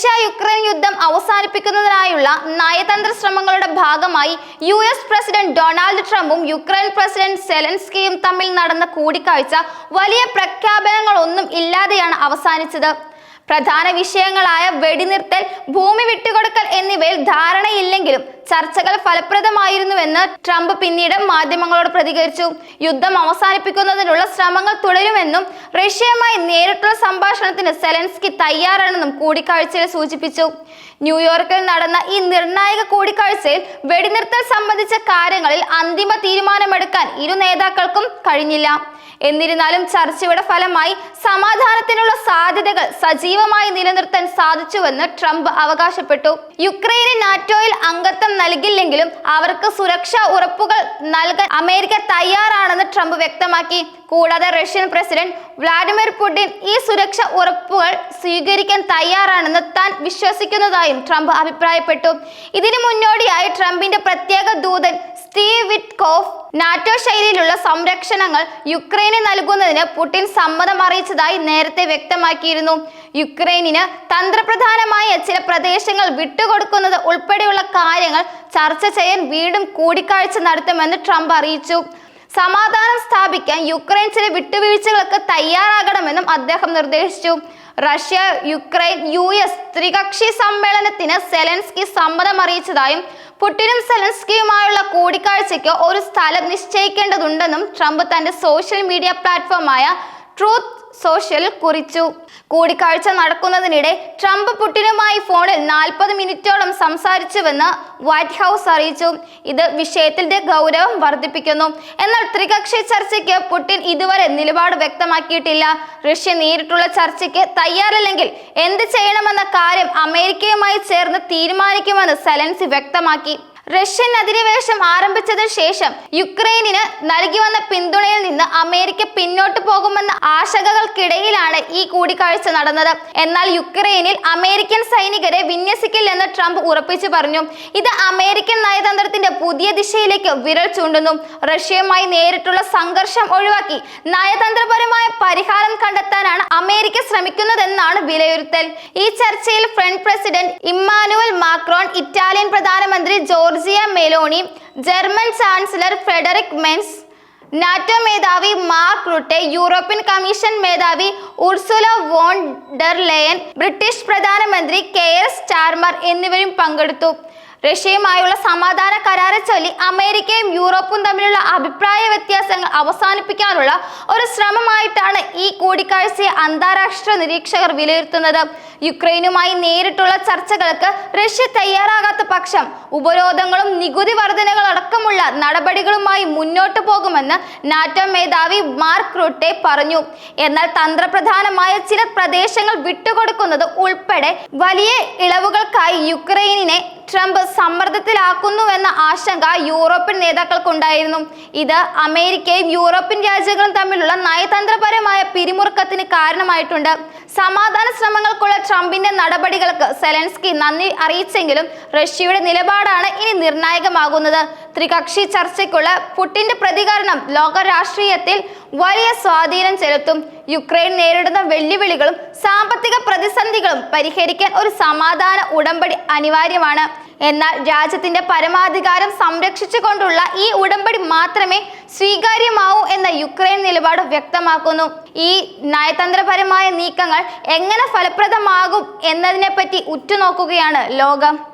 റഷ്യ-യുക്രൈൻ യുദ്ധം അവസാനിപ്പിക്കുന്നതിനായുള്ള നയതന്ത്ര ശ്രമങ്ങളുടെ ഭാഗമായി യുഎസ് പ്രസിഡന്റ് ഡൊണാൾഡ് ട്രംപും യുക്രൈൻ പ്രസിഡന്റ് സെലൻസ്കിയും തമ്മിൽ നടന്ന കൂടിക്കാഴ്ച വലിയ പ്രഖ്യാപനങ്ങളൊന്നും ഇല്ലാതെയാണ് അവസാനിച്ചത്. പ്രധാന വിഷയങ്ങളായ വെടിനിർത്തൽ, ഭൂമി വിട്ടുകൊടുക്കൽ എന്നിവയിൽ ധാരണയില്ലെങ്കിലും ചർച്ചകൾ ഫലപ്രദമായിരുന്നുവെന്ന് ട്രംപ് പിന്നീട് മാധ്യമങ്ങളോട് പ്രതികരിച്ചു. യുദ്ധം അവസാനിപ്പിക്കുന്നതിനുള്ള ശ്രമങ്ങൾ തുടരുമെന്നും റഷ്യയുമായി നേരിട്ടുള്ള സംഭാഷണത്തിന് സെലൻസ്കി തയ്യാറാണെന്നും കൂടിക്കാഴ്ചയിൽ സൂചിപ്പിച്ചു. ന്യൂയോർക്കിൽ നടന്ന ഈ നിർണായക കൂടിക്കാഴ്ചയിൽ വെടിനിർത്തൽ സംബന്ധിച്ച കാര്യങ്ങളിൽ അന്തിമ തീരുമാനമെടുക്കാൻ ഇരു നേതാക്കൾക്കും കഴിഞ്ഞില്ല. എന്നിരുന്നാലും ചർച്ചയുടെ ഫലമായി സമാധാനത്തിനുള്ള സാധ്യതകൾ സജീവമായി നിലനിർത്താൻ സാധിച്ചുവെന്ന് ട്രംപ് അവകാശപ്പെട്ടു. യുക്രൈന് നാറ്റോയിൽ അംഗത്വം നൽകില്ലെങ്കിലും അവർക്ക് സുരക്ഷാ ഉറപ്പുകൾ നൽകാൻ അമേരിക്ക തയ്യാറാണെന്ന് ട്രംപ് വ്യക്തമാക്കി. കൂടാതെ റഷ്യൻ പ്രസിഡന്റ് വ്ളാഡിമിർ പുടിൻ ഈ സുരക്ഷാ ഉറപ്പുകൾ സ്വീകരിക്കാൻ തയ്യാറാണെന്ന് താൻ വിശ്വസിക്കുന്നതായും ട്രംപ് അഭിപ്രായപ്പെട്ടു. ഇതിനു മുന്നോടിയായി ട്രംപിന്റെ പ്രത്യേക ദൂതൻ സ്റ്റീവ് വിറ്റ്കോഫ് നാറ്റോ ശൈലിയിലുള്ള സംരക്ഷണങ്ങൾ യുക്രൈന് നൽകുന്നതിന് പുടിൻ സമ്മതം അറിയിച്ചതായി നേരത്തെ വ്യക്തമാക്കിയിരുന്നു. യുക്രൈനിന് തന്ത്രപ്രധാനമായ ചില പ്രദേശങ്ങൾ വിട്ടുകൊടുക്കുന്നത് ഉൾപ്പെടെയുള്ള കാര്യങ്ങൾ ചർച്ച ചെയ്യാൻ വീണ്ടും കൂടിക്കാഴ്ച നടത്തുമെന്ന് ട്രംപ് അറിയിച്ചു. സമാധാനം സ്ഥാപിക്കാൻ യുക്രൈൻ ചില വിട്ടുവീഴ്ചകൾക്ക് തയ്യാറാകണമെന്നും അദ്ദേഹം നിർദ്ദേശിച്ചു. റഷ്യ, യുക്രൈൻ, യുഎസ് ത്രികക്ഷി സമ്മേളനത്തിന് സെലൻസ്കി സമ്മതം അറിയിച്ചതായും പുടിനും സെലൻസ്കിയുമായുള്ള കൂടിക്കാഴ്ചയ്ക്ക് ഒരു സ്ഥലം നിശ്ചയിക്കേണ്ടതുണ്ടെന്നും ട്രംപ് തന്റെ സോഷ്യൽ മീഡിയ പ്ലാറ്റ്ഫോമായ ട്രൂത്ത് സോഷ്യൽ കുറിച്ചു. കൂടിക്കാഴ്ച നടക്കുന്നതിനിടെ ട്രംപ് പുടിനുമായി ഫോണിൽ 40 മിനിറ്റോളം സംസാരിച്ചുവെന്ന് വൈറ്റ് ഹൗസ് അറിയിച്ചു. ഇത് വിഷയത്തിന്റെ ഗൗരവം വർദ്ധിപ്പിക്കുന്നു. എന്നാൽ ത്രികക്ഷി ചർച്ചയ്ക്ക് പുടിൻ ഇതുവരെ നിലപാട് വ്യക്തമാക്കിയിട്ടില്ല. റഷ്യ നേരിട്ടുള്ള ചർച്ചയ്ക്ക് തയ്യാറല്ലെങ്കിൽ എന്ത് ചെയ്യണമെന്ന കാര്യം അമേരിക്കയുമായി ചേർന്ന് തീരുമാനിക്കുമെന്ന് സെലൻസ്കി വ്യക്തമാക്കി. റഷ്യൻ അധിനിവേശം ആരംഭിച്ചതിനു ശേഷം യുക്രൈനിന് നൽകി വന്ന പിന്തുണയിൽ നിന്ന് അമേരിക്ക പിന്നോട്ട് പോകുമെന്ന ആശങ്കകൾക്കിടയിലാണ് ഈ കൂടിക്കാഴ്ച നടന്നത്. എന്നാൽ യുക്രൈനിൽ അമേരിക്കൻ സൈനികരെ വിന്യസിക്കില്ലെന്ന് ട്രംപ് ഉറപ്പിച്ചു പറഞ്ഞു. ഇത് അമേരിക്കൻ നയതന്ത്രത്തിന്റെ പുതിയ ദിശയിലേക്ക് വിരൽ ചൂണ്ടുന്നു. റഷ്യയുമായി നേരിട്ടുള്ള സംഘർഷം ഒഴിവാക്കി നയതന്ത്രപരമായ പരിഹാരം കണ്ടെത്താനാണ് അമേരിക്ക ശ്രമിക്കുന്നതെന്നാണ് വിലയിരുത്തൽ. ഈ ചർച്ചയിൽ French president Emmanuel Macron, Italian പ്രധാനമന്ത്രി Giorgia Meloni, German chancellor Friedrich Merz, NATO മേധാവി മാർക്ക് റുട്ടെ, യൂറോപ്യൻ കമ്മീഷൻ മേധാവി Ursula von der Leyen, British പ്രധാനമന്ത്രി കെയർ സ്റ്റാർമർ എന്നിവരും പങ്കെടുത്തു. റഷ്യയുമായുള്ള സമാധാന കരാറെ ചൊല്ലി അമേരിക്കയും യൂറോപ്പും തമ്മിലുള്ള അഭിപ്രായ വ്യത്യാസങ്ങൾ അവസാനിപ്പിക്കാനുള്ള ഒരു ശ്രമമായിട്ടാണ് ഈ കൂടിക്കാഴ്ചയെ അന്താരാഷ്ട്ര നിരീക്ഷകർ വിലയിരുത്തുന്നത്. യുക്രൈനുമായി നേരിട്ടുള്ള ചർച്ചകൾക്ക് റഷ്യ തയ്യാറാകാത്ത പക്ഷം ഉപരോധങ്ങളും നികുതി വർധനകളടക്കമുള്ള നടപടികളുമായി മുന്നോട്ടു പോകുമെന്ന് നാറ്റോ മേധാവി മാർക്ക് റുട്ടെ പറഞ്ഞു. എന്നാൽ തന്ത്രപ്രധാനമായ ചില പ്രദേശങ്ങൾ വിട്ടുകൊടുക്കുന്നത് ഉൾപ്പെടെ വലിയ ഇളവുകൾക്കായി യുക്രൈനിനെ ട്രംപ് സമ്മർദ്ദത്തിലാക്കുന്നുവെന്ന ആശങ്ക യൂറോപ്യൻ നേതാക്കൾക്കുണ്ടായിരുന്നു. ഇത് അമേരിക്കയും യൂറോപ്യൻ രാജ്യങ്ങളും തമ്മിലുള്ള നയതന്ത്രപരമായ പിരിമുറുക്കത്തിന് കാരണമായിട്ടുണ്ട്. സമാധാന ശ്രമങ്ങൾക്കുള്ള ട്രംപിന്റെ നടപടികൾക്ക് സെലൻസ്കി നന്ദി അറിയിച്ചെങ്കിലും റഷ്യയുടെ നിലപാടാണ് ഇനി നിർണായകമാകുന്നത്. ത്രികക്ഷി ചർച്ചയ്ക്കുള്ള പുടിന്റെ പ്രതികരണം ലോക രാഷ്ട്രീയത്തിൽ വലിയ സ്വാധീനം ചെലുത്തും. യുക്രൈൻ നേരിടുന്ന വെല്ലുവിളികളും സാമ്പത്തിക പ്രതിസന്ധികളും പരിഹരിക്കാൻ ഒരു സമാധാന ഉടമ്പടി അനിവാര്യമാണ്. എന്നാൽ രാജ്യത്തിന്റെ പരമാധികാരം സംരക്ഷിച്ചുകൊണ്ടുള്ള ഈ ഉടമ്പടി മാത്രമേ സ്വീകാര്യമാവൂ എന്ന യുക്രൈൻ നിലപാട് വ്യക്തമാക്കുന്നു. ഈ നയതന്ത്രപരമായ നീക്കങ്ങൾ എങ്ങനെ ഫലപ്രദമാകും എന്നതിനെപ്പറ്റി ഉറ്റുനോക്കുകയാണ് ലോകം.